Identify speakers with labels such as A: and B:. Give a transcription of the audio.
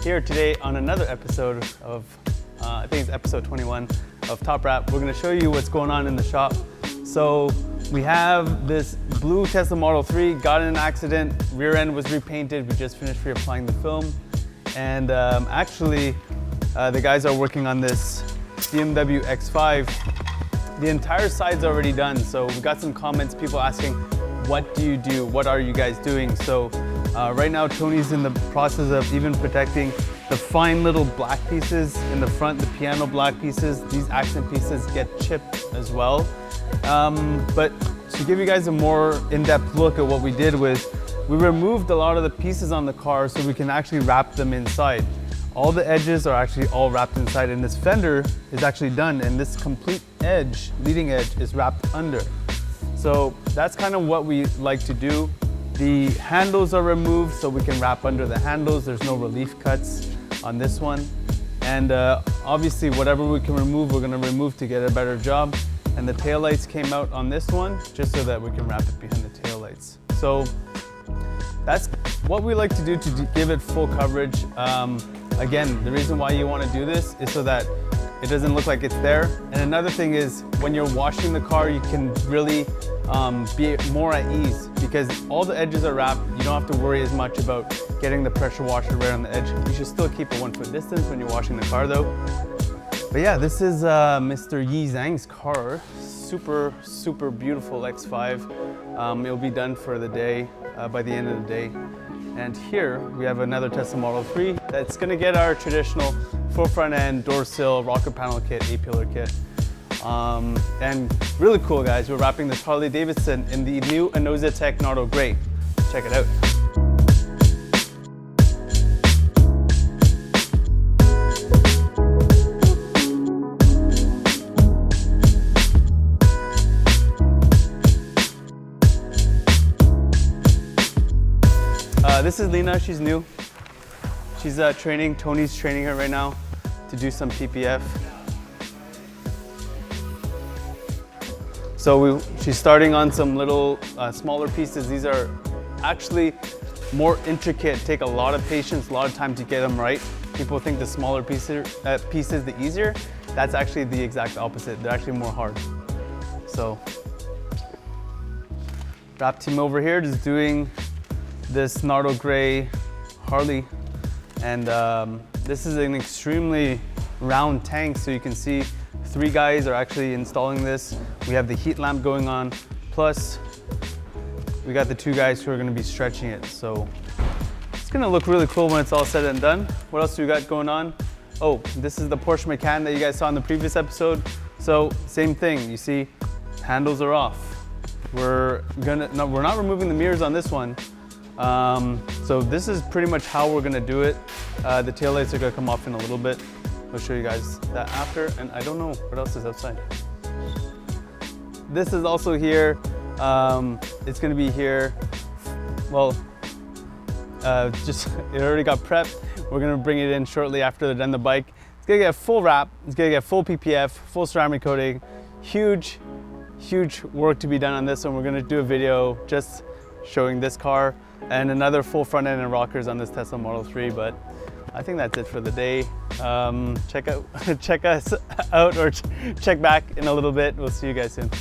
A: here today on another episode of, I think it's episode 21 of Top Wrap. We're gonna show you what's going on in the shop. So we have this blue Tesla Model 3, got in an accident, rear end was repainted, we just finished reapplying the film. And actually, the guys are working on this BMW X5. The entire side's already done, so we got some comments, people asking, what do you do? What are you guys doing? So right now, Tony's in the process of even protecting the fine little black pieces in the front, the piano black pieces. These accent pieces get chipped as well. But to give you guys a more in-depth look at what we did was, we removed a lot of the pieces on the car so we can actually wrap them inside. All the edges are actually all wrapped inside, and this fender is actually done, and this complete edge, leading edge, is wrapped under. So that's kind of what we like to do. The handles are removed so we can wrap under the handles. There's no relief cuts on this one. And obviously whatever we can remove, we're gonna remove to get a better job. And the taillights came out on this one just so that we can wrap it behind the taillights. So that's what we like to do to give it full coverage. Again, the reason why you want to do this is so that it doesn't look like it's there. And another thing is, when you're washing the car, you can really be more at ease because all the edges are wrapped. You don't have to worry as much about getting the pressure washer right on the edge. You should still keep a 1 foot distance when you're washing the car though. But yeah, this is Mr. Yi Zhang's car. Super, super beautiful X5. It'll be done for the day, by the end of the day. And here we have another Tesla Model 3 that's gonna get our traditional full front end, door sill, rocker panel kit, A-pillar kit. And really cool guys, we're wrapping this Harley Davidson in the new Anoza Tech Nardo Gray. Check it out. This is Lena, she's new. She's training, Tony's training her right now to do some PPF. So she's starting on some little smaller pieces. These are actually more intricate, take a lot of patience, a lot of time to get them right. People think the smaller piece is the easier. That's actually the exact opposite. They're actually more hard. So, wrap team over here just doing this Nardo Gray Harley, and this is an extremely round tank, so you can see 3 guys are actually installing this. We have the heat lamp going on, plus we got the 2 guys who are going to be stretching it, so it's going to look really cool when it's all said and done. What else do we got going on? Oh, this is the Porsche Macan that you guys saw in the previous episode. So same thing, you see handles are off. We're not removing the mirrors on this one. So this is pretty much how we're gonna do it. The taillights are gonna come off in a little bit. I'll show you guys that after, and I don't know what else is outside. This is also here. It's gonna be here. Well, it already got prepped. We're gonna bring it in shortly after they're done the bike. It's gonna get full wrap. It's gonna get full PPF, full ceramic coating. Huge, huge work to be done on this one. We're gonna do a video just showing this car and another full front end and rockers on this Tesla Model 3, but I think that's it for the day. Check us out or check back in a little bit. We'll see you guys soon.